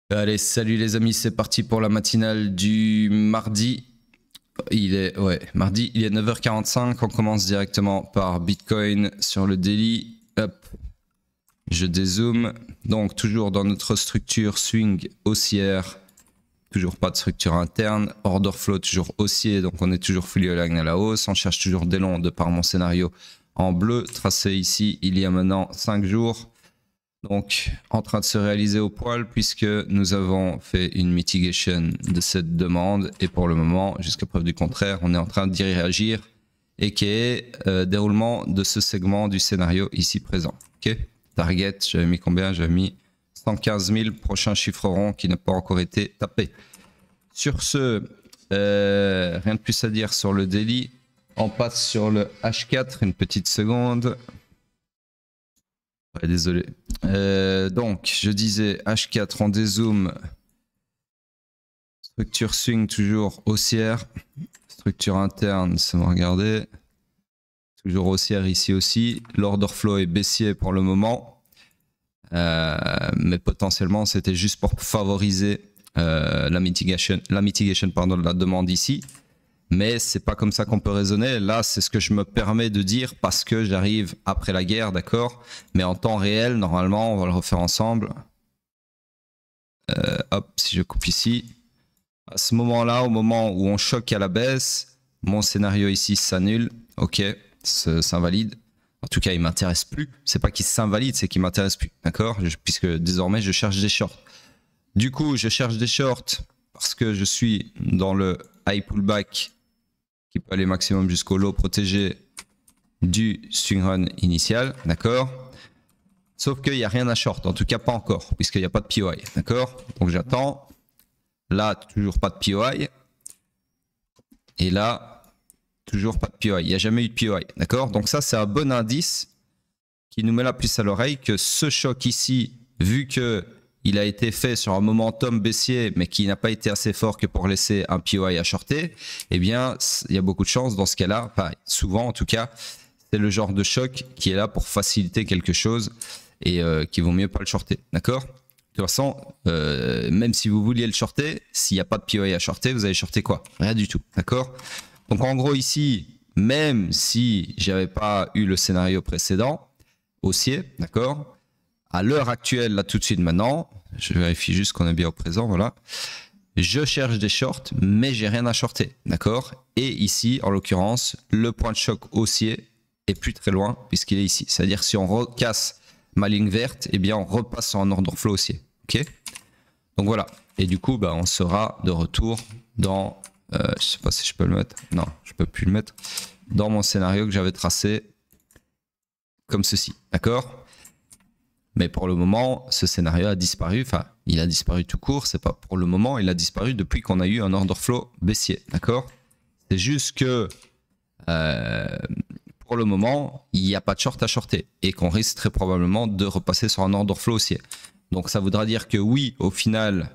Allez, salut les amis, c'est parti pour la matinale du mardi. Mardi, il est 9h45. On commence directement par Bitcoin sur le daily. Hop, je dézoome. Donc, toujours dans notre structure swing haussière. Toujours pas de structure interne. Order flow toujours haussier, donc on est toujours fully aligned à la hausse. On cherche toujours des longs de par mon scénario en bleu, tracé ici il y a maintenant 5 jours. Donc, en train de se réaliser au poil puisque nous avons fait une mitigation de cette demande et pour le moment, jusqu'à preuve du contraire, on est en train d'y réagir et qui est déroulement de ce segment du scénario ici présent. Ok, target, j'avais mis combien? J'avais mis 115 000, prochain chiffre rond qui n'a pas encore été tapé. Sur ce, rien de plus à dire sur le daily. On passe sur le H4, une petite seconde. Ouais, désolé. Donc, je disais H4, on dézoome. Structure swing toujours haussière. Structure interne, c'est bon, regardez. Toujours haussière ici aussi. L'order flow est baissier pour le moment. Mais potentiellement, c'était juste pour favoriser la mitigation de la demande ici. Mais c'est pas comme ça qu'on peut raisonner. Là, c'est ce que je me permets de dire parce que j'arrive après la guerre, d'accord? Mais en temps réel, normalement, on va le refaire ensemble. Hop, si je coupe ici. À ce moment-là, au moment où on choque à la baisse, mon scénario ici s'annule. Ok, s'invalide. En tout cas, il m'intéresse plus. C'est pas qu'il s'invalide, c'est qu'il m'intéresse plus, d'accord? Puisque désormais, je cherche des shorts. Du coup, je cherche des shorts parce que je suis dans le high pullback qui peut aller maximum jusqu'au low protégé du swing run initial, d'accord? Sauf qu'il n'y a rien à short, en tout cas pas encore, puisqu'il n'y a pas de POI, d'accord? Donc j'attends. Là, toujours pas de POI. Et là, toujours pas de POI. Il n'y a jamais eu de POI, d'accord? Donc ça, c'est un bon indice qui nous met la puce à l'oreille que ce choc ici, vu que il a été fait sur un momentum baissier, mais qui n'a pas été assez fort que pour laisser un POI à shorter, eh bien, il y a beaucoup de chances dans ce cas-là, enfin, souvent en tout cas, c'est le genre de choc qui est là pour faciliter quelque chose et qui vaut mieux pas le shorter, d'accord? De toute façon, même si vous vouliez le shorter, s'il n'y a pas de POI à shorter, vous allez shorter quoi? Rien du tout, d'accord? Donc en gros ici, même si j'avais pas eu le scénario précédent, haussier, d'accord? À l'heure actuelle, là tout de suite maintenant, je vérifie juste qu'on est bien au présent, voilà. Je cherche des shorts, mais j'ai rien à shorter, d'accord? Et ici, en l'occurrence, le point de choc haussier est plus très loin puisqu'il est ici. C'est-à-dire si on recasse ma ligne verte, eh bien on repasse sur un order flow haussier, ok? Donc voilà. Et du coup, bah, on sera de retour dans, je sais pas si je peux le mettre, non, je peux plus le mettre, dans mon scénario que j'avais tracé comme ceci, d'accord? Mais pour le moment, ce scénario a disparu. Enfin, il a disparu tout court. C'est pas pour le moment. Il a disparu depuis qu'on a eu un order flow baissier. D'accord? C'est juste que pour le moment, il n'y a pas de short à shorter et qu'on risque très probablement de repasser sur un order flow haussier. Donc ça voudra dire que oui, au final,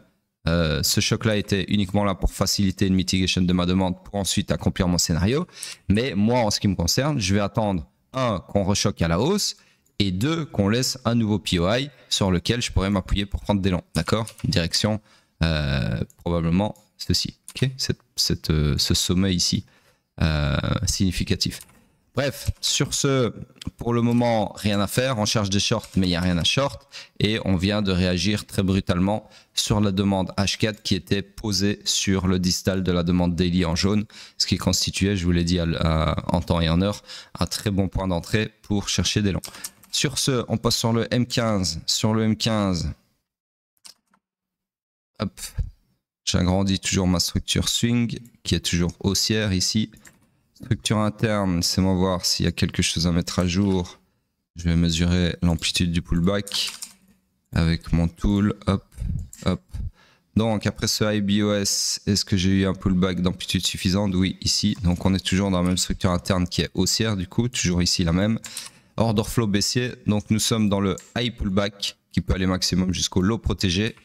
ce choc-là était uniquement là pour faciliter une mitigation de ma demande pour ensuite accomplir mon scénario. Mais moi, en ce qui me concerne, je vais attendre qu'on rechoque à la hausse. Et 2, qu'on laisse un nouveau POI sur lequel je pourrais m'appuyer pour prendre des longs. D'accord? Direction probablement ceci. Okay? Ce sommet ici significatif. Bref, sur ce, pour le moment, rien à faire. On cherche des shorts, mais il n'y a rien à short. Et on vient de réagir très brutalement sur la demande H4 qui était posée sur le distal de la demande daily en jaune. Ce qui constituait, je vous l'ai dit en temps et en heure, un très bon point d'entrée pour chercher des longs. Sur ce, on passe sur le M15. Sur le M15, hop, j'agrandis toujours ma structure swing qui est toujours haussière ici. Structure interne, laissez-moi voir s'il y a quelque chose à mettre à jour. Je vais mesurer l'amplitude du pullback avec mon tool. Hop, hop. Donc après ce IBOS, est-ce que j'ai eu un pullback d'amplitude suffisante? Oui, ici. Donc on est toujours dans la même structure interne qui est haussière du coup, toujours ici la même. Order flow baissier, donc nous sommes dans le high pullback qui peut aller maximum jusqu'au low protégé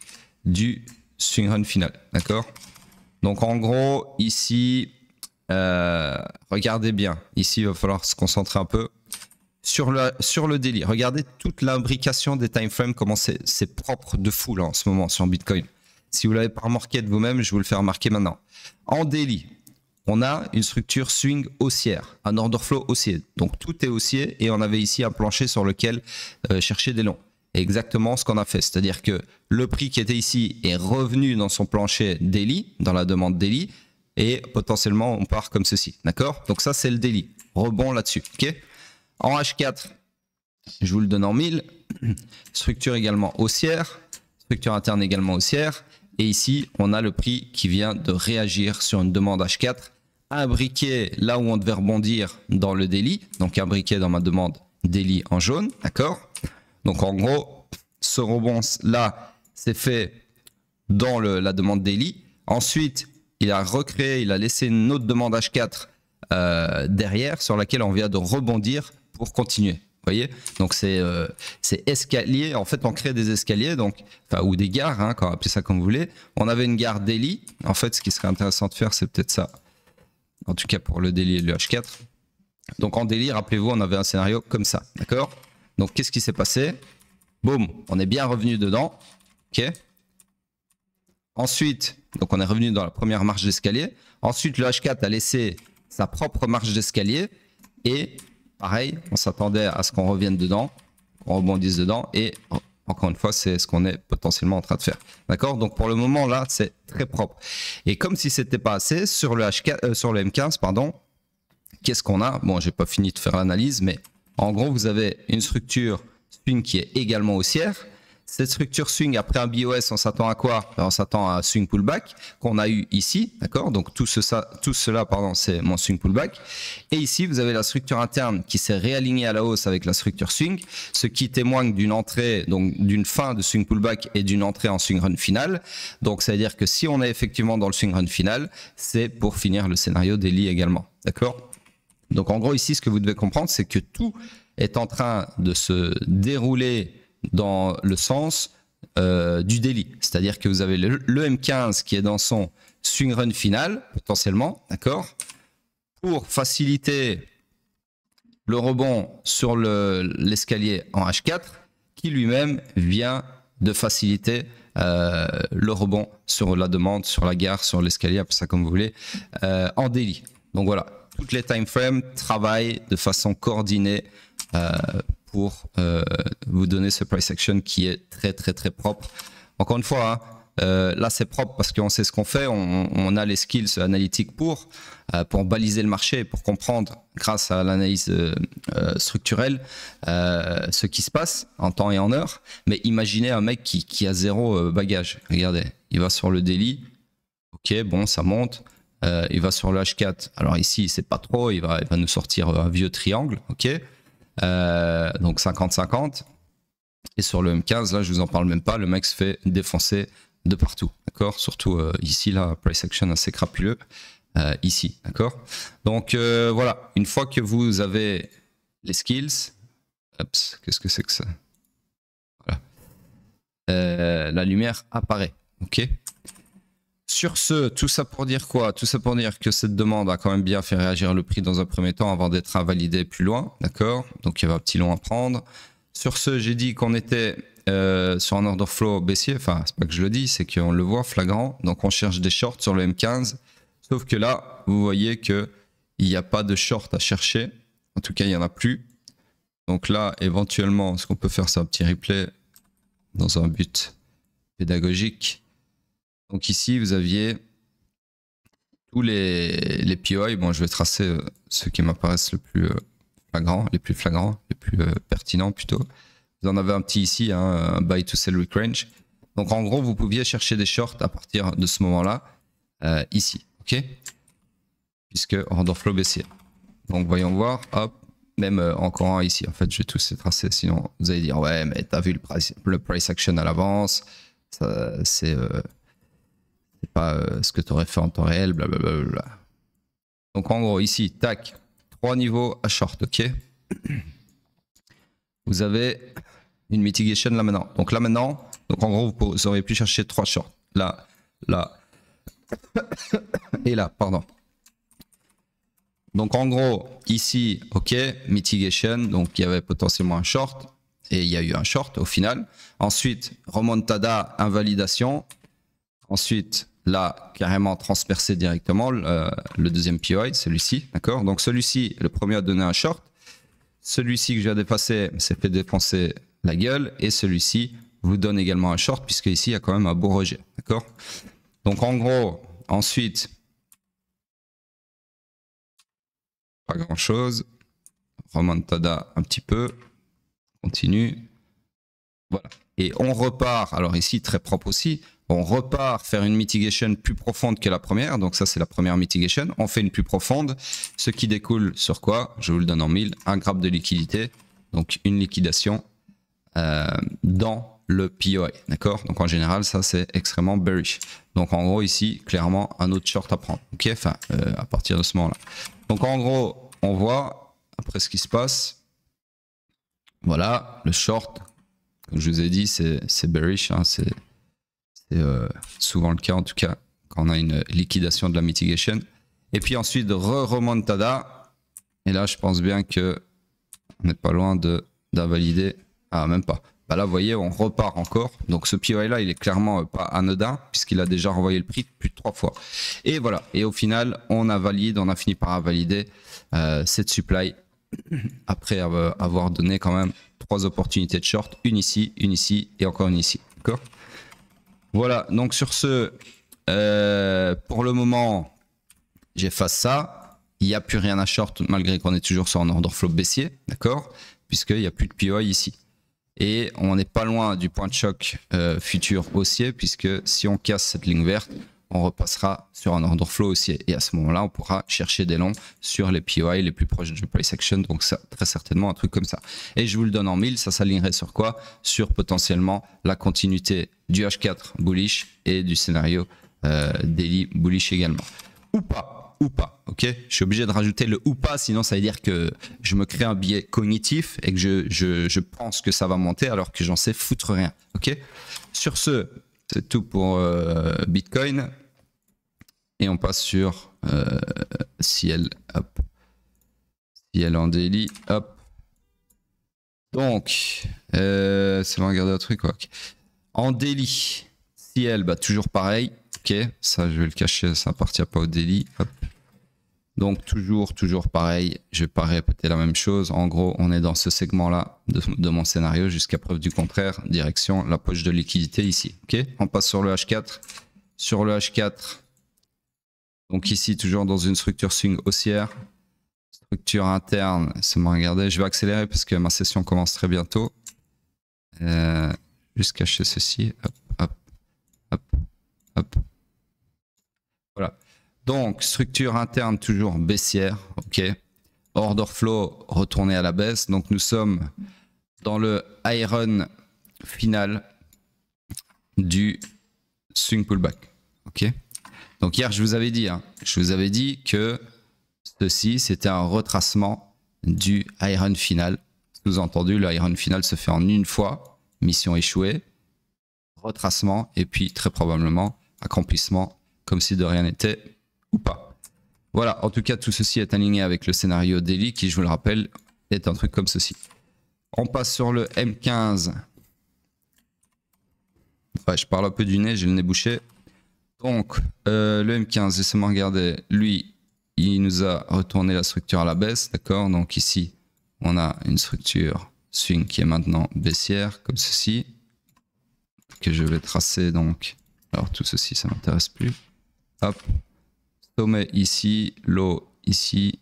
du swing run final, d'accord? Donc en gros ici, regardez bien, ici il va falloir se concentrer un peu sur le daily. Regardez toute l'imbrication des timeframes, comment c'est propre de fou là en ce moment sur Bitcoin. Si vous ne l'avez pas remarqué de vous-même, je vais vous le faire remarquer maintenant. En daily, on a une structure swing haussière, un order flow haussier. Donc tout est haussier et on avait ici un plancher sur lequel chercher des longs. Exactement ce qu'on a fait, c'est-à-dire que le prix qui était ici est revenu dans son plancher daily, dans la demande daily, et potentiellement on part comme ceci, d'accord? Donc ça c'est le daily, rebond là-dessus, ok? En H4, je vous le donne en 1000, structure également haussière, structure interne également haussière, et ici on a le prix qui vient de réagir sur une demande H4, un briquet là où on devait rebondir dans le daily, donc un briquet dans ma demande daily en jaune, d'accord? Donc en gros, ce rebond là, c'est fait dans la demande daily. Ensuite, il a recréé, il a laissé une autre demande H4 derrière sur laquelle on vient de rebondir pour continuer. Vous voyez? Donc c'est escalier. En fait, on crée des escaliers, donc, enfin, ou des gares, hein, quand on appelle ça comme vous voulez. On avait une gare daily. En fait, ce qui serait intéressant de faire, c'est peut-être ça. En tout cas pour le daily et le H4. Donc en daily, rappelez-vous, on avait un scénario comme ça. D'accord? Donc, qu'est-ce qui s'est passé? Boum, on est bien revenu dedans. OK. Ensuite, donc on est revenu dans la première marche d'escalier. Ensuite, le H4 a laissé sa propre marche d'escalier. Et pareil, on s'attendait à ce qu'on revienne dedans, qu'on rebondisse dedans. Et encore une fois, c'est ce qu'on est potentiellement en train de faire. D'accord? Donc, pour le moment, là, c'est très propre. Et comme si c'était pas assez, sur le H4, sur le M15, pardon, qu'est-ce qu'on a? Bon, j'ai pas fini de faire l'analyse, mais en gros, vous avez une structure swing qui est également haussière. Cette structure swing, après un BOS, on s'attend à quoi? On s'attend à un swing pullback qu'on a eu ici, d'accord? Donc tout cela, pardon, c'est mon swing pullback. Et ici, vous avez la structure interne qui s'est réalignée à la hausse avec la structure swing, ce qui témoigne d'une entrée, donc d'une fin de swing pullback et d'une entrée en swing run final. Donc ça veut dire que si on est effectivement dans le swing run final, c'est pour finir le scénario daily également, d'accord? Donc en gros ici, ce que vous devez comprendre, c'est que tout est en train de se dérouler dans le sens du daily. C'est-à-dire que vous avez le M15 qui est dans son swing run final, potentiellement, d'accord? Pour faciliter le rebond sur l'escalier en H4, qui lui-même vient de faciliter le rebond sur la demande, sur la gare, sur l'escalier, appelez ça comme vous voulez, en daily. Donc voilà. Toutes les time frames travaillent de façon coordonnée pour vous donner ce price action qui est très très très propre. Encore une fois, hein, là c'est propre parce qu'on sait ce qu'on fait, on a les skills analytiques pour baliser le marché, pour comprendre grâce à l'analyse structurelle ce qui se passe en temps et en heure. Mais imaginez un mec qui a zéro bagage. Regardez, il va sur le daily, ok, bon ça monte. Il va sur le H4. Alors ici, c'est pas trop. Il va nous sortir un vieux triangle. Ok. Donc 50-50. Et sur le M15, là, je vous en parle même pas. Le mec se fait défoncer de partout. D'accord. Surtout ici, là, price action assez crapuleux. Ici. D'accord. Donc voilà. Une fois que vous avez les skills. Qu'est-ce que c'est que ça? Voilà. La lumière apparaît. Ok. Sur ce, tout ça pour dire quoi? Tout ça pour dire que cette demande a quand même bien fait réagir le prix dans un premier temps avant d'être invalidé plus loin, d'accord? Donc il y avait un petit long à prendre. Sur ce, j'ai dit qu'on était sur un order flow baissier, enfin c'est pas que je le dis, c'est qu'on le voit flagrant. Donc on cherche des shorts sur le M15, sauf que là, vous voyez que il n'y a pas de short à chercher. En tout cas, il n'y en a plus. Donc là, éventuellement, ce qu'on peut faire, c'est un petit replay dans un but pédagogique. Donc ici, vous aviez tous les POI. Bon, je vais tracer ceux qui m'apparaissent le plus flagrants, les plus pertinents plutôt. Vous en avez un petit ici, hein, un buy to sell week range. Donc en gros, vous pouviez chercher des shorts à partir de ce moment-là, ici, ok? Puisque order flow baissier. Donc voyons voir, hop, même encore un ici. En fait, je vais tous les tracer, sinon vous allez dire ouais, mais t'as vu le price action à l'avance, c'est pas ce que tu aurais fait en temps réel, blablabla. Donc en gros, ici, tac, 3 niveaux à short, ok? Vous avez une mitigation là maintenant. Donc là maintenant, donc en gros, vous auriez pu chercher 3 shorts. Là, là, et là, pardon. Donc en gros, ici, ok, mitigation, donc il y avait potentiellement un short, et il y a eu un short au final. Ensuite, remontada, invalidation. Ensuite, là, carrément transpercé directement, le deuxième POI, celui-ci, d'accord? Donc celui-ci, le premier a donné un short. Celui-ci que je viens de dépasser s'est fait défoncer la gueule. Et celui-ci vous donne également un short, puisque ici, il y a quand même un beau rejet, d'accord? Donc en gros, ensuite, pas grand-chose. Remontada un petit peu. Continue. Voilà. Et on repart, alors ici, très propre aussi, on repart faire une mitigation plus profonde que la première. Donc ça, c'est la première mitigation. On fait une plus profonde, ce qui découle sur quoi? Je vous le donne en 1000. Un grab de liquidité, donc une liquidation dans le POI. D'accord? Donc en général, ça, c'est extrêmement bearish. Donc en gros, ici, clairement, un autre short à prendre. Ok? Enfin, à partir de ce moment-là. Donc en gros, on voit, après ce qui se passe, voilà, le short, comme je vous ai dit, c'est bearish, hein, c'est souvent le cas en tout cas quand on a une liquidation de la mitigation. Et puis ensuite remontada. Et là, je pense bien que on n'est pas loin d'invalider. Ah, même pas. Bah là, vous voyez, on repart encore. Donc ce POI là, il est clairement pas anodin puisqu'il a déjà renvoyé le prix plus de 3 fois. Et voilà. Et au final, on a fini par invalider cette supply après avoir donné quand même 3 opportunités de short, une ici et encore une ici. D'accord? Voilà, donc sur ce, pour le moment, j'efface ça. Il n'y a plus rien à short malgré qu'on est toujours sur un order flow baissier, d'accord? Puisqu'il n'y a plus de POI ici. Et on n'est pas loin du point de choc futur haussier, puisque si on casse cette ligne verte, on repassera sur un order flow haussier. Et à ce moment-là, on pourra chercher des longs sur les POI les plus proches du price action. Donc ça, très certainement un truc comme ça. Et je vous le donne en 1000, ça s'alignerait sur quoi? Sur potentiellement la continuité du H4 bullish et du scénario daily bullish également. Ou pas, ok? Je suis obligé de rajouter le ou pas, sinon ça veut dire que je me crée un biais cognitif et que je pense que ça va monter alors que j'en sais foutre rien, ok? Sur ce, c'est tout pour Bitcoin. Et on passe sur Ciel, hop. Ciel en daily, hop. Donc, c'est bon, regarder un truc, quoi. Okay. En daily, Ciel, bah, toujours pareil. Ok, ça je vais le cacher, ça appartient pas au daily. Hop. Donc toujours pareil, je vais pas répéter la même chose. En gros, on est dans ce segment-là de mon scénario jusqu'à preuve du contraire, direction la poche de liquidité ici. Ok, on passe sur le H4. Sur le H4, donc ici toujours dans une structure swing haussière. Structure interne, c'est bon, regardez, je vais accélérer parce que ma session commence très bientôt. Juste cacher ceci, hop. Voilà. Donc, structure interne toujours baissière, ok. Order flow retourné à la baisse. Donc, nous sommes dans le iron final du swing pullback, ok. Donc, hier, je vous avais dit, que ceci, c'était un retracement du iron final. Sous-entendu, le iron final se fait en une fois, mission échouée, retracement et puis très probablement accomplissement comme si de rien n'était ou pas. Voilà, en tout cas, tout ceci est aligné avec le scénario daily qui, je vous le rappelle, est un truc comme ceci. On passe sur le M15. Ouais, je parle un peu du nez, j'ai le nez bouché. Donc, le M15, laissez-moi regarder. Lui, il nous a retourné la structure à la baisse, d'accord? Donc ici, on a une structure swing qui est maintenant baissière, comme ceci, que je vais tracer donc. Alors tout ceci, ça m'intéresse plus. Hop. Sommet ici, low ici.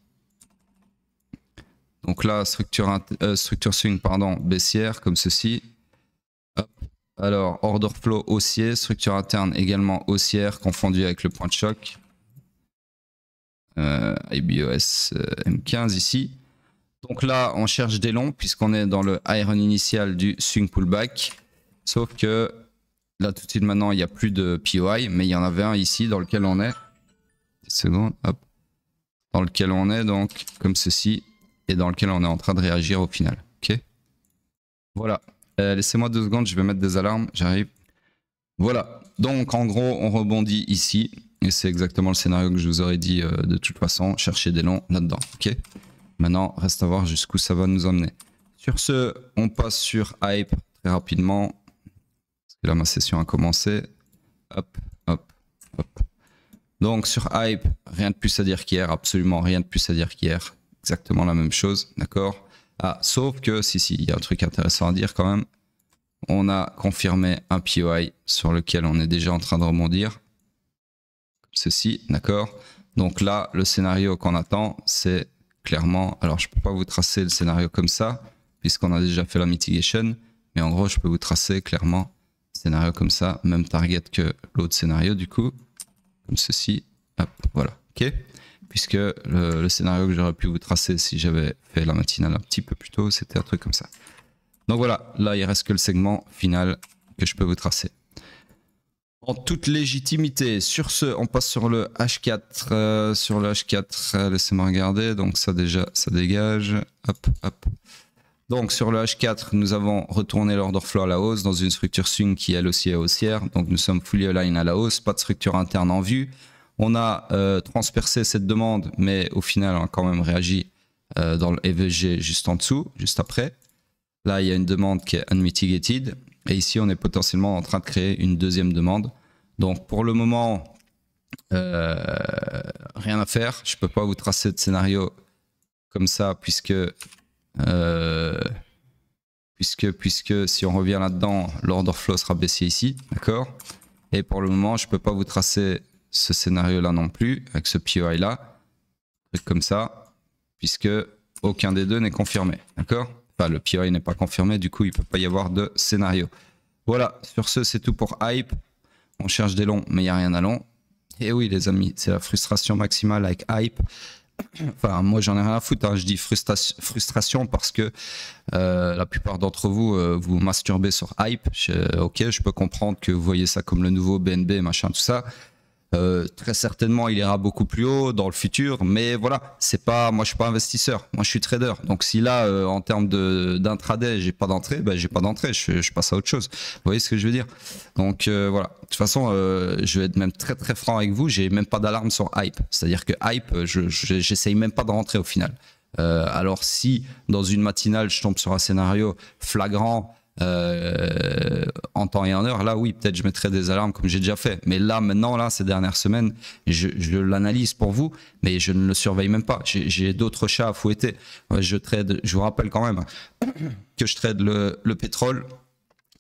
Donc là, structure swing, pardon, baissière, comme ceci. Hop. Alors, order flow haussier, structure interne également haussière, confondue avec le point de choc. IBOS M15 ici. Donc là, on cherche des longs, puisqu'on est dans le iron initial du swing pullback. Sauf que là, tout de suite maintenant, il n'y a plus de POI, mais il y en avait un ici dans lequel on est. Une seconde, hop. Dans lequel on est, donc, comme ceci, et dans lequel on est en train de réagir au final. Ok. Voilà. Laissez-moi 2 secondes, je vais mettre des alarmes, j'arrive. Voilà. Donc, en gros, on rebondit ici. Et c'est exactement le scénario que je vous aurais dit de toute façon. Chercher des longs là-dedans. Ok. Maintenant, reste à voir jusqu'où ça va nous emmener. Sur ce, on passe sur Hype très rapidement. Parce que là, ma session a commencé. Hop, hop. Donc sur hype, rien de plus à dire qu'hier, absolument rien de plus à dire qu'hier. Exactement la même chose, d'accord? Ah, sauf que, si, il y a un truc intéressant à dire quand même. On a confirmé un POI sur lequel on est déjà en train de rebondir. Comme ceci, d'accord? Donc là, le scénario qu'on attend, c'est clairement... Alors, je ne peux pas vous tracer le scénario comme ça, puisqu'on a déjà fait la mitigation. Mais en gros, je peux vous tracer clairement le scénario comme ça, même target que l'autre scénario, du coup. Comme ceci. Hop, voilà. OK? Puisque le scénario que j'aurais pu vous tracer si j'avais fait la matinale un petit peu plus tôt, c'était un truc comme ça. Donc voilà, là, il reste que le segment final que je peux vous tracer. En toute légitimité, sur ce, on passe sur le H4. Sur le H4, laissez-moi regarder. Donc ça déjà, ça dégage. Hop, hop. Donc sur le H4, nous avons retourné l'order flow à la hausse dans une structure swing qui elle aussi est haussière. Donc nous sommes fully aligned à la hausse, pas de structure interne en vue. On a transpercé cette demande, mais au final, on a quand même réagi dans le EVG juste en dessous, juste après. Là, il y a une demande qui est unmitigated. Et ici, on est potentiellement en train de créer une deuxième demande. Donc, pour le moment, rien à faire. Je ne peux pas vous tracer de scénario comme ça, puisque si on revient là-dedans, l'order flow sera baissier ici. D'accord? Et pour le moment, je ne peux pas vous tracer ce scénario-là non plus, avec ce POI-là. Truc comme ça, puisque aucun des deux n'est confirmé. D'accord? Enfin, le POI n'est pas confirmé, du coup, il ne peut pas y avoir de scénario. Voilà, sur ce, c'est tout pour hype. On cherche des longs, mais il n'y a rien à long. Et oui, les amis, c'est la frustration maximale avec hype. Enfin, moi, j'en ai rien à foutre. Hein. Je dis frustration parce que la plupart d'entre vous, vous masturbez sur hype. Ok, je peux comprendre que vous voyez ça comme le nouveau BNB, machin, tout ça. Très certainement, il ira beaucoup plus haut dans le futur, mais voilà, c'est pas, moi je suis pas investisseur, moi je suis trader. Donc si là, en termes d'intraday, j'ai pas d'entrée, ben j'ai pas d'entrée, je passe à autre chose. Vous voyez ce que je veux dire? Donc voilà. De toute façon, je vais être même très très franc avec vous, j'ai même pas d'alarme sur hype. C'est-à-dire que hype, j'essaye même pas de rentrer au final. Alors si dans une matinale, je tombe sur un scénario flagrant. En temps et en heure, là oui, peut-être je mettrai des alarmes comme j'ai déjà fait, mais là maintenant, là ces dernières semaines, je l'analyse pour vous, mais je ne le surveille même pas. J'ai d'autres chats à fouetter. Je trade, je vous rappelle quand même que je trade le pétrole,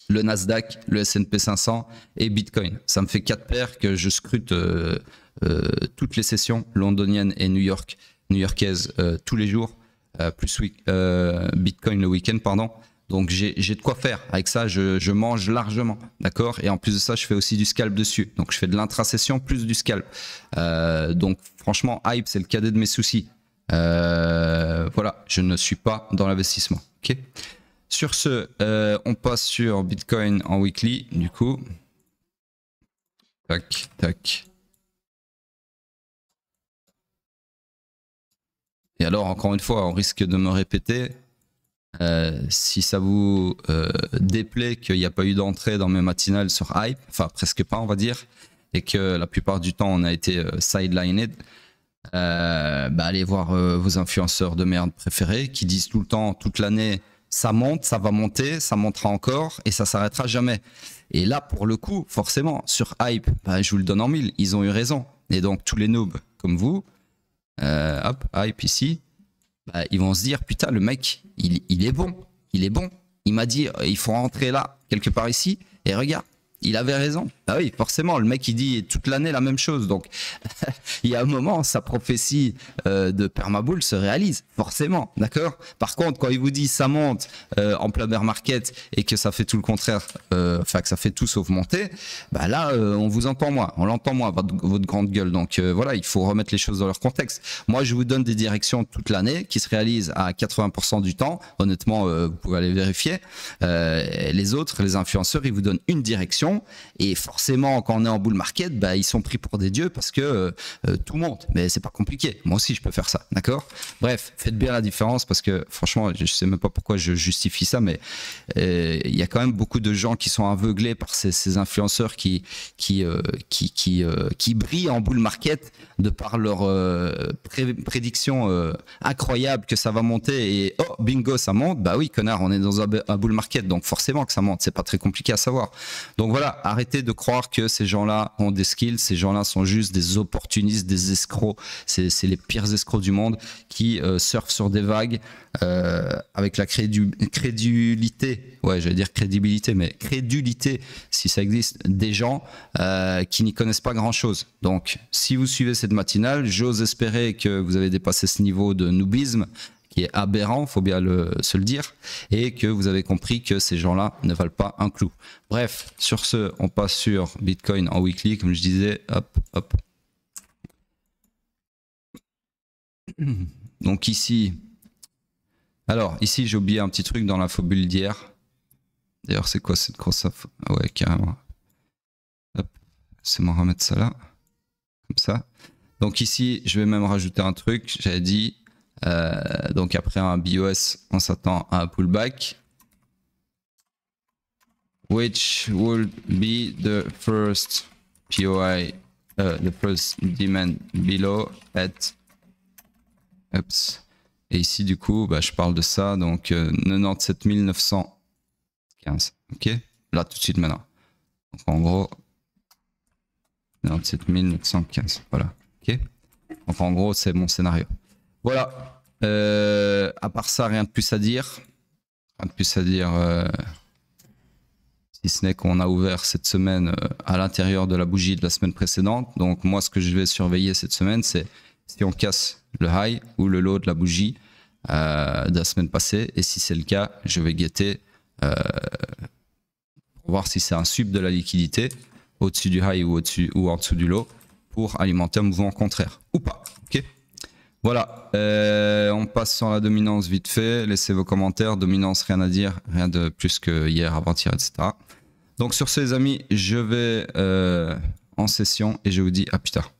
le Nasdaq, le S&P 500 et Bitcoin. Ça me fait 4 paires que je scrute toutes les sessions londoniennes et new-yorkaises tous les jours, plus Bitcoin le week-end, pardon. Donc j'ai de quoi faire. Avec ça, je mange largement, d'accord? Et en plus de ça, je fais aussi du scalp dessus. Donc je fais de l'intrasession plus du scalp. Donc franchement, hype, c'est le cadet de mes soucis. Voilà, je ne suis pas dans l'investissement. Ok. Sur ce, on passe sur Bitcoin en weekly, du coup. Tac, tac. Et alors, encore une fois, on risque de me répéter. Si ça vous déplaît qu'il n'y a pas eu d'entrée dans mes matinales sur hype, enfin presque pas on va dire, et que la plupart du temps on a été sidelined, allez voir vos influenceurs de merde préférés qui disent tout le temps, toute l'année, ça monte, ça va monter, ça montera encore et ça s'arrêtera jamais. Et là pour le coup, forcément, sur hype, je vous le donne en mille, ils ont eu raison. Et donc tous les noobs comme vous, hop, hype ici, ils vont se dire putain le mec il est bon, il m'a dit il faut rentrer là quelque part ici et regarde il avait raison. Ah oui, forcément, le mec il dit toute l'année la même chose. Donc il y a un moment, sa prophétie de permabull se réalise, forcément, d'accord? Par contre, quand il vous dit ça monte en plein bear market et que ça fait tout le contraire, enfin que ça fait tout sauf monter, là on vous entend moins, on l'entend moins, votre grande gueule. Donc voilà, il faut remettre les choses dans leur contexte. Moi, je vous donne des directions toute l'année qui se réalisent à 80% du temps. Honnêtement, vous pouvez aller vérifier. Les autres, les influenceurs, ils vous donnent une direction. Et forcément, quand on est en bull market, ils sont pris pour des dieux parce que tout monte. Mais c'est pas compliqué. Moi aussi, je peux faire ça, d'accord? Bref, faites bien la différence parce que franchement, je sais même pas pourquoi je justifie ça, mais il y a quand même beaucoup de gens qui sont aveuglés par ces influenceurs qui brillent en bull market de par leur prédiction incroyable que ça va monter et oh bingo ça monte. Bah oui, connard, on est dans un bull market, donc forcément que ça monte. C'est pas très compliqué à savoir. Donc voilà, arrêtez de croire que ces gens-là ont des skills, ces gens-là sont juste des opportunistes, des escrocs, c'est les pires escrocs du monde qui surfent sur des vagues avec la crédulité, ouais j'allais dire crédibilité, mais crédulité si ça existe, des gens qui n'y connaissent pas grand-chose. Donc si vous suivez cette matinale, j'ose espérer que vous avez dépassé ce niveau de noobisme qui est aberrant, faut bien se le dire, et que vous avez compris que ces gens-là ne valent pas un clou. Bref, sur ce, on passe sur Bitcoin en weekly, comme je disais, hop, hop. Donc ici, alors ici j'ai oublié un petit truc dans l'infobule d'hier. D'ailleurs, c'est quoi cette grosse info? Ah ouais, carrément. Hop, c'est moi remettre ça là, comme ça. Donc ici, je vais même rajouter un truc, j'avais dit... donc après un BOS, on s'attend à un pullback, which will be the first POI, the first demand below at, oops. Et ici du coup, bah, je parle de ça, donc 97 915, ok, là tout de suite maintenant. Donc en gros, 97 915, voilà, ok. Donc en gros, c'est mon scénario. Voilà. À part ça, rien de plus à dire. Rien de plus à dire. Si ce n'est qu'on a ouvert cette semaine à l'intérieur de la bougie de la semaine précédente. Donc moi, ce que je vais surveiller cette semaine, c'est si on casse le high ou le low de la bougie de la semaine passée. Et si c'est le cas, je vais guetter pour voir si c'est un sub de la liquidité au-dessus du high ou au-dessus ou en dessous du low pour alimenter un mouvement contraire ou pas. Ok. Voilà, on passe sur la dominance vite fait, laissez vos commentaires, dominance rien à dire, rien de plus que hier, avant-hier, etc. Donc sur ce les amis, je vais en session et je vous dis à plus tard.